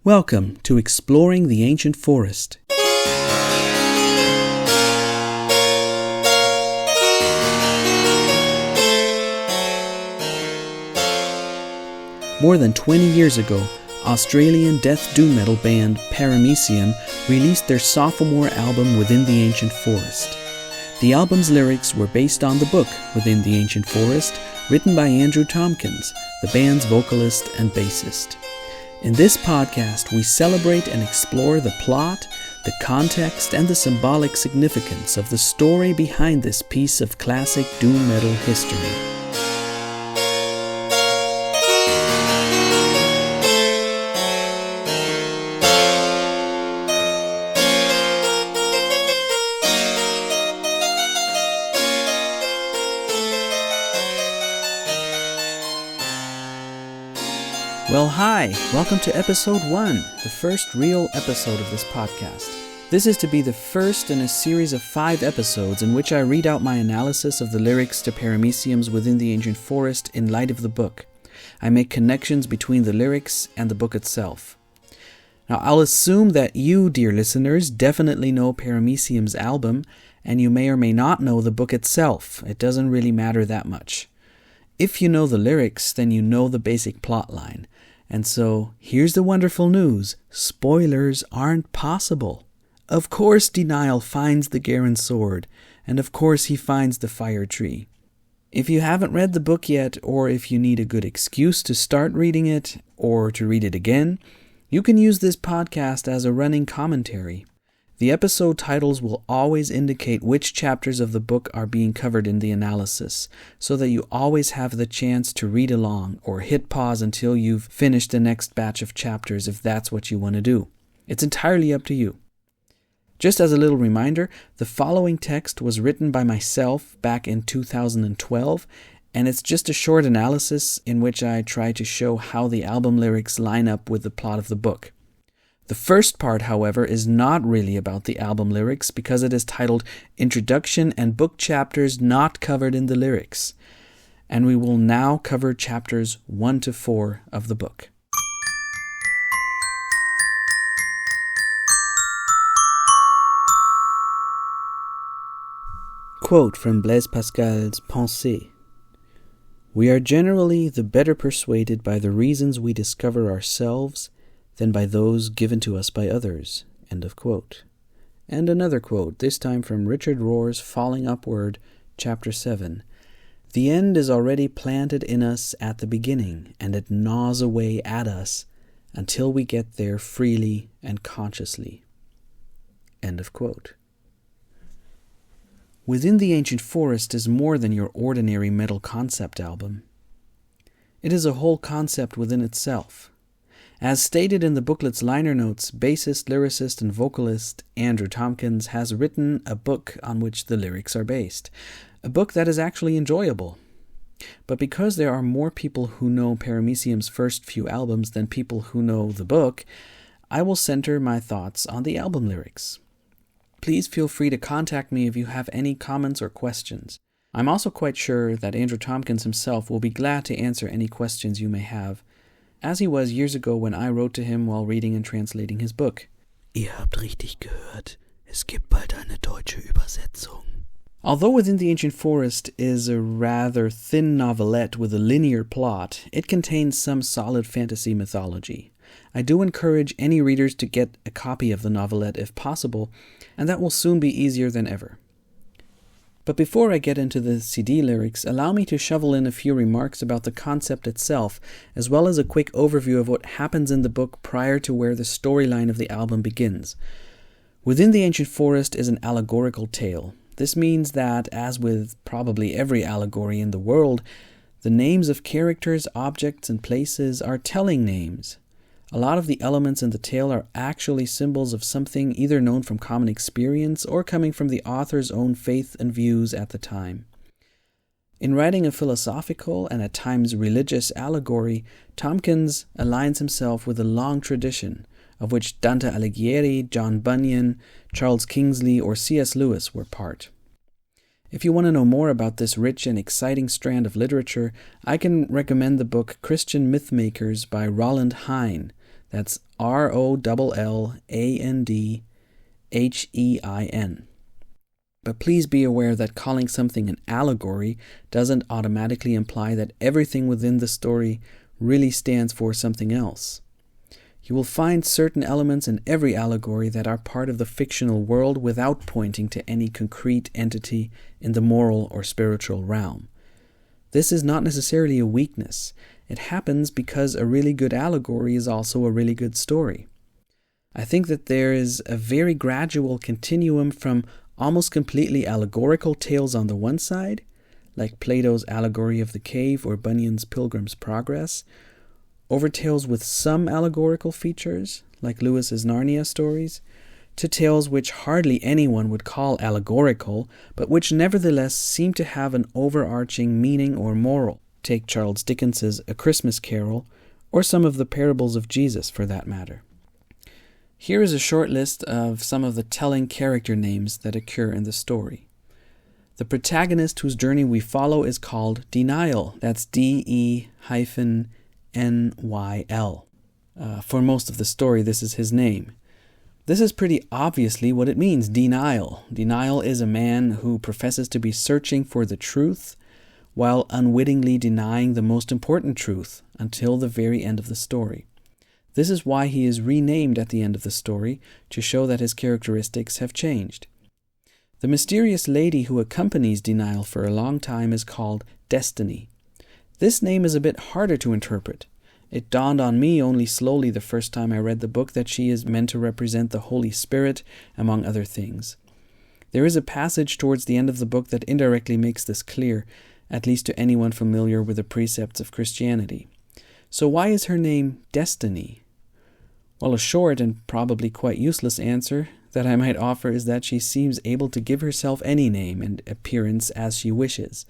Welcome to Exploring the Ancient Forest. More than 20 years ago, Australian death doom metal band Paramaecium released their sophomore album Within the Ancient Forest. The album's lyrics were based on the book Within the Ancient Forest, written by Andrew Tompkins, the band's vocalist and bassist. In this podcast, we celebrate and explore the plot, the context, and the symbolic significance of the story behind this piece of classic doom metal history. Well, hi! Welcome to episode 1, the first real episode of this podcast. This is to be the first in a series of 5 episodes in which I read out my analysis of the lyrics to Paramaecium's Within the Ancient Forest in light of the book. I make connections between the lyrics and the book itself. Now, I'll assume that you, dear listeners, definitely know Paramaecium's album, and you may or may not know the book itself. It doesn't really matter that much. If you know the lyrics, then you know the basic plot line. And so, here's the wonderful news. Spoilers aren't possible. Of course Denial finds the Garen sword, and of course he finds the fire tree. If you haven't read the book yet, or if you need a good excuse to start reading it, or to read it again, you can use this podcast as a running commentary. The episode titles will always indicate which chapters of the book are being covered in the analysis, so that you always have the chance to read along or hit pause until you've finished the next batch of chapters if that's what you want to do. It's entirely up to you. Just as a little reminder, the following text was written by myself back in 2012, and it's just a short analysis in which I try to show how the album lyrics line up with the plot of the book. The first part, however, is not really about the album lyrics because it is titled Introduction and Book Chapters Not Covered in the Lyrics. And we will now cover chapters 1 to 4 of the book. Quote from Blaise Pascal's Pensées. We are generally the better persuaded by the reasons we discover ourselves than by those given to us by others. End of quote. And another quote, this time from Richard Rohr's Falling Upward, Chapter 7. The end is already planted in us at the beginning, and it gnaws away at us until we get there freely and consciously. End of quote. Within the Ancient Forest is more than your ordinary metal concept album. It is a whole concept within itself. As stated in the booklet's liner notes, bassist, lyricist, and vocalist Andrew Tompkins has written a book on which the lyrics are based. A book that is actually enjoyable. But because there are more people who know Paramaecium's first few albums than people who know the book, I will center my thoughts on the album lyrics. Please feel free to contact me if you have any comments or questions. I'm also quite sure that Andrew Tompkins himself will be glad to answer any questions you may have, as he was years ago when I wrote to him while reading and translating his book. Ihr habt richtig gehört. Es gibt bald eine deutsche Übersetzung. Although Within the Ancient Forest is a rather thin novelette with a linear plot, it contains some solid fantasy mythology. I do encourage any readers to get a copy of the novelette if possible, and that will soon be easier than ever. But before I get into the CD lyrics, allow me to shovel in a few remarks about the concept itself, as well as a quick overview of what happens in the book prior to where the storyline of the album begins. Within the Ancient Forest is an allegorical tale. This means that, as with probably every allegory in the world, the names of characters, objects, and places are telling names. A lot of the elements in the tale are actually symbols of something either known from common experience or coming from the author's own faith and views at the time. In writing a philosophical and at times religious allegory, Tompkins aligns himself with a long tradition, of which Dante Alighieri, John Bunyan, Charles Kingsley, or C.S. Lewis were part. If you want to know more about this rich and exciting strand of literature, I can recommend the book Christian Mythmakers by Roland Hine. That's Rollandhein. But please be aware that calling something an allegory doesn't automatically imply that everything within the story really stands for something else. You will find certain elements in every allegory that are part of the fictional world without pointing to any concrete entity in the moral or spiritual realm. This is not necessarily a weakness. It happens because a really good allegory is also a really good story. I think that there is a very gradual continuum from almost completely allegorical tales on the one side, like Plato's Allegory of the Cave or Bunyan's Pilgrim's Progress, over tales with some allegorical features, like Lewis's Narnia stories, to tales which hardly anyone would call allegorical, but which nevertheless seem to have an overarching meaning or moral. Take Charles Dickens's A Christmas Carol, or some of the parables of Jesus for that matter. Here is a short list of some of the telling character names that occur in the story. The protagonist whose journey we follow is called Denial. That's D-E-N-Y-L. For most of the story, this is his name. This is pretty obviously what it means, denial. Denial is a man who professes to be searching for the truth while unwittingly denying the most important truth until the very end of the story. This is why he is renamed at the end of the story, to show that his characteristics have changed. The mysterious lady who accompanies Denial for a long time is called Destiny. This name is a bit harder to interpret. It dawned on me only slowly the first time I read the book that she is meant to represent the Holy Spirit, among other things. There is a passage towards the end of the book that indirectly makes this clear, at least to anyone familiar with the precepts of Christianity. So why is her name Destiny? Well, a short and probably quite useless answer that I might offer is that she seems able to give herself any name and appearance as she wishes,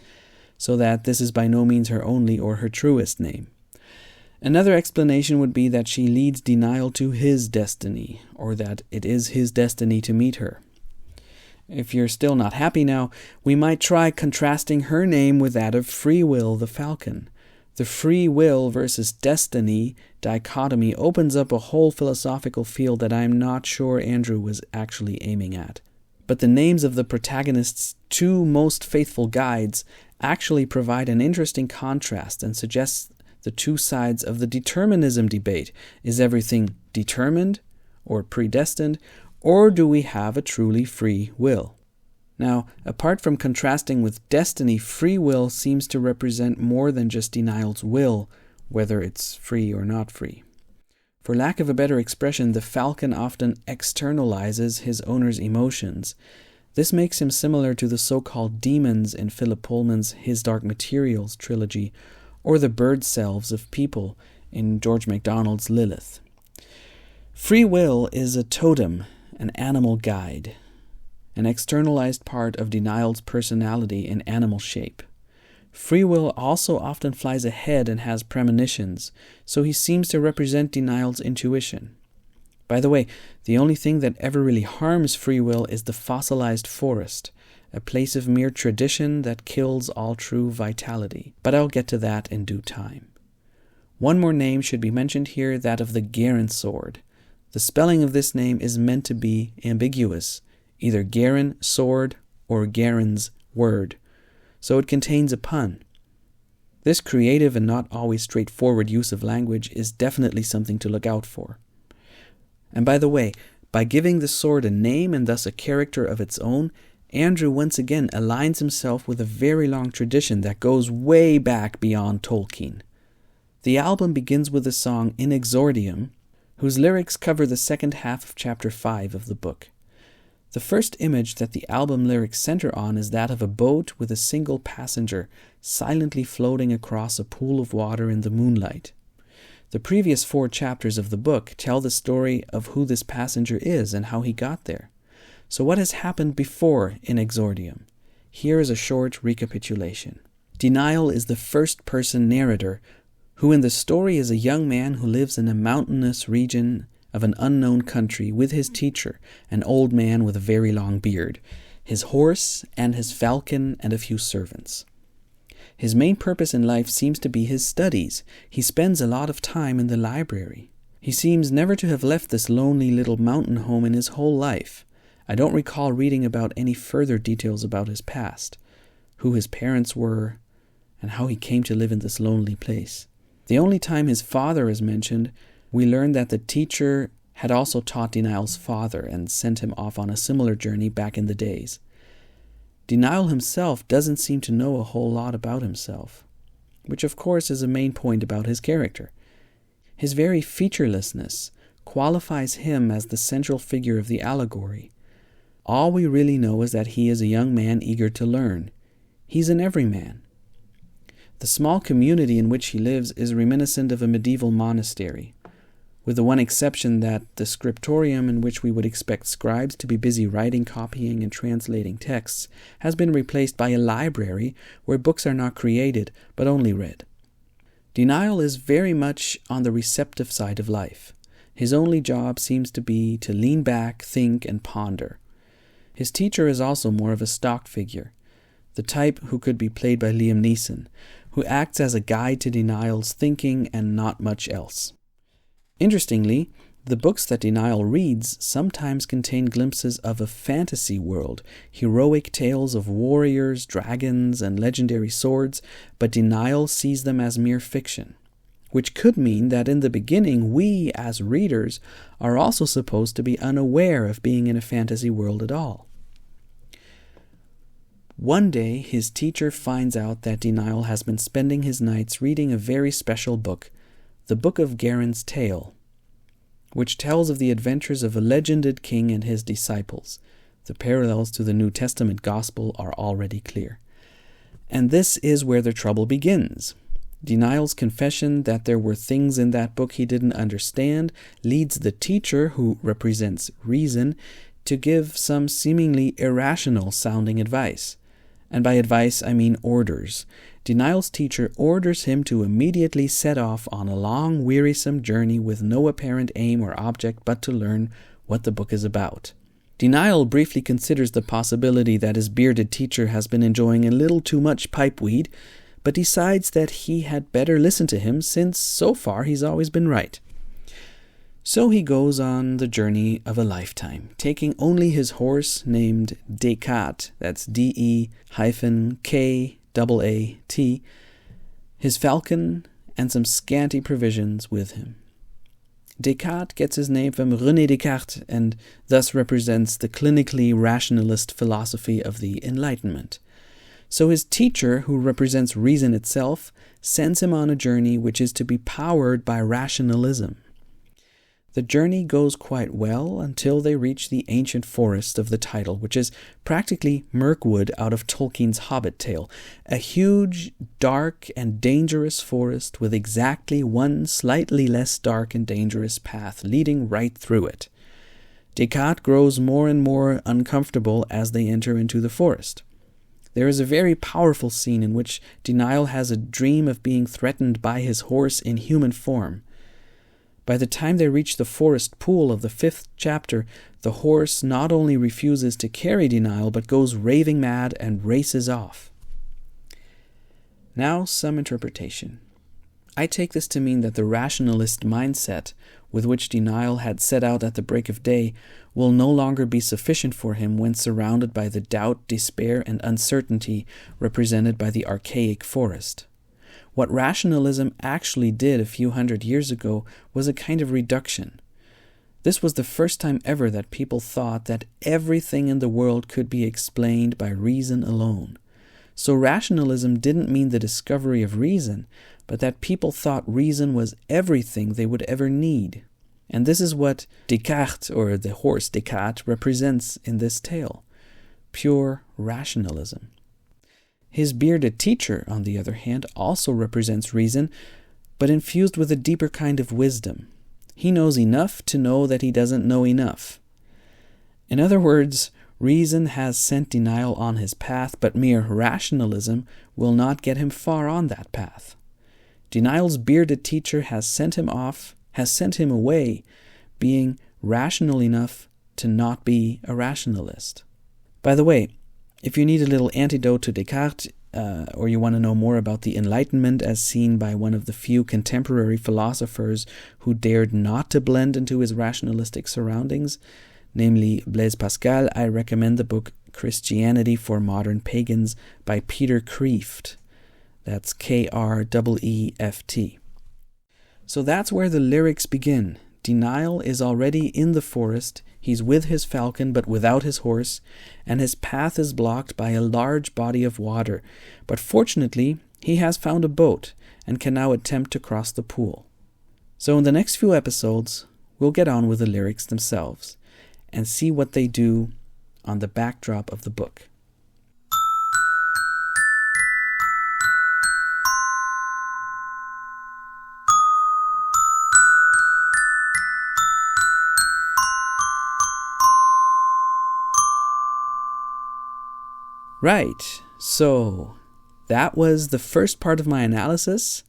so that this is by no means her only or her truest name. Another explanation would be that she leads Denial to his destiny, or that it is his destiny to meet her. If you're still not happy now, we might try contrasting her name with that of Free Will the Falcon. The free will versus destiny dichotomy opens up a whole philosophical field that I'm not sure Andrew was actually aiming at. But the names of the protagonist's two most faithful guides actually provide an interesting contrast and suggest the two sides of the determinism debate. Is everything determined or predestined, or do we have a truly free will? Now, apart from contrasting with destiny, free will seems to represent more than just Denial's will, whether it's free or not free. For lack of a better expression, the falcon often externalizes his owner's emotions. This makes him similar to the so-called demons in Philip Pullman's His Dark Materials trilogy, or the bird selves of people in George MacDonald's Lilith. Free will is a totem, an animal guide, an externalized part of Denial's personality in animal shape. Free will also often flies ahead and has premonitions, so he seems to represent Denial's intuition. By the way, the only thing that ever really harms free will is the fossilized forest, a place of mere tradition that kills all true vitality. But I'll get to that in due time. One more name should be mentioned here, that of the Garen sword. The spelling of this name is meant to be ambiguous, either Garen sword or Garen's word, so it contains a pun. This creative and not always straightforward use of language is definitely something to look out for. And by the way, by giving the sword a name and thus a character of its own, Andrew once again aligns himself with a very long tradition that goes way back beyond Tolkien. The album begins with the song In Exordium, whose lyrics cover the second half of chapter 5 of the book. The first image that the album lyrics center on is that of a boat with a single passenger silently floating across a pool of water in the moonlight. The previous 4 chapters of the book tell the story of who this passenger is and how he got there. So what has happened before In Exordium? Here is a short recapitulation. Denial is the first-person narrator, who in the story is a young man who lives in a mountainous region of an unknown country with his teacher, an old man with a very long beard, his horse and his falcon and a few servants. His main purpose in life seems to be his studies. He spends a lot of time in the library. He seems never to have left this lonely little mountain home in his whole life. I don't recall reading about any further details about his past, who his parents were, and how he came to live in this lonely place. The only time his father is mentioned, we learn that the teacher had also taught Denial's father and sent him off on a similar journey back in the days. Denial himself doesn't seem to know a whole lot about himself, which of course is a main point about his character. His very featurelessness qualifies him as the central figure of the allegory. All we really know is that he is a young man eager to learn. He's an everyman. The small community in which he lives is reminiscent of a medieval monastery, with the one exception that the scriptorium in which we would expect scribes to be busy writing, copying, and translating texts has been replaced by a library where books are not created, but only read. Denial is very much on the receptive side of life. His only job seems to be to lean back, think, and ponder. His teacher is also more of a stock figure, the type who could be played by Liam Neeson, who acts as a guide to Denial's thinking and not much else. Interestingly, the books that Denial reads sometimes contain glimpses of a fantasy world, heroic tales of warriors, dragons, and legendary swords, but Denial sees them as mere fiction, which could mean that in the beginning we, as readers, are also supposed to be unaware of being in a fantasy world at all. One day, his teacher finds out that Denial has been spending his nights reading a very special book, the Book of Garen's Tale, which tells of the adventures of a legended king and his disciples. The parallels to the New Testament gospel are already clear. And this is where the trouble begins. Denial's confession that there were things in that book he didn't understand leads the teacher, who represents reason, to give some seemingly irrational sounding advice. And by advice, I mean orders. Denial's teacher orders him to immediately set off on a long, wearisome journey with no apparent aim or object but to learn what the book is about. Denial briefly considers the possibility that his bearded teacher has been enjoying a little too much pipeweed, but decides that he had better listen to him since so far he's always been right. So he goes on the journey of a lifetime, taking only his horse named Descartes, that's D-E-K-A-A-T, his falcon, and some scanty provisions with him. Descartes gets his name from René Descartes and thus represents the clinically rationalist philosophy of the Enlightenment. So his teacher, who represents reason itself, sends him on a journey which is to be powered by rationalism. The journey goes quite well until they reach the ancient forest of the title, which is practically Mirkwood out of Tolkien's Hobbit tale, a huge, dark, and dangerous forest with exactly one slightly less dark and dangerous path leading right through it. Descartes grows more and more uncomfortable as they enter into the forest. There is a very powerful scene in which Denial has a dream of being threatened by his horse in human form. By the time they reach the forest pool of the 5th chapter, the horse not only refuses to carry Denial, but goes raving mad and races off. Now some interpretation. I take this to mean that the rationalist mindset with which Denial had set out at the break of day will no longer be sufficient for him when surrounded by the doubt, despair, and uncertainty represented by the archaic forest. What rationalism actually did a few hundred years ago was a kind of reduction. This was the first time ever that people thought that everything in the world could be explained by reason alone. So rationalism didn't mean the discovery of reason, but that people thought reason was everything they would ever need. And this is what Descartes, or the horse Descartes, represents in this tale. Pure rationalism. His bearded teacher, on the other hand, also represents reason, but infused with a deeper kind of wisdom. He knows enough to know that he doesn't know enough. In other words, reason has sent Denial on his path, but mere rationalism will not get him far on that path. Denial's bearded teacher has sent him away, being rational enough to not be a rationalist. By the way, if you need a little antidote to Descartes, or you want to know more about the Enlightenment as seen by one of the few contemporary philosophers who dared not to blend into his rationalistic surroundings, namely Blaise Pascal, I recommend the book Christianity for Modern Pagans by Peter Kreeft. That's Kreeft. So that's where the lyrics begin. Denial is already in the forest. He's with his falcon but without his horse, and his path is blocked by a large body of water. But fortunately, he has found a boat and can now attempt to cross the pool. So in the next few episodes, we'll get on with the lyrics themselves and see what they do on the backdrop of the book. Right, so that was the first part of my analysis.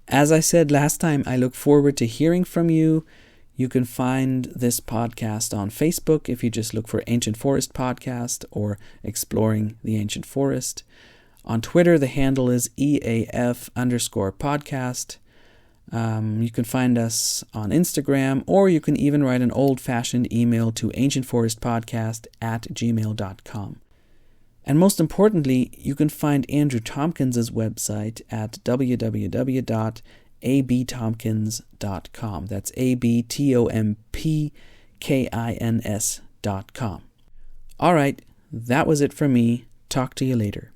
As I said last time, I look forward to hearing from you. You can find this podcast on Facebook if you just look for Ancient Forest Podcast or Exploring the Ancient Forest. On Twitter, the handle is EAF_podcast. You can find us on Instagram, or you can even write an old-fashioned email to ancientforestpodcast@gmail.com. And most importantly, you can find Andrew Tompkins' website at www.abtompkins.com. That's abtompkins.com. All right, that was it for me. Talk to you later.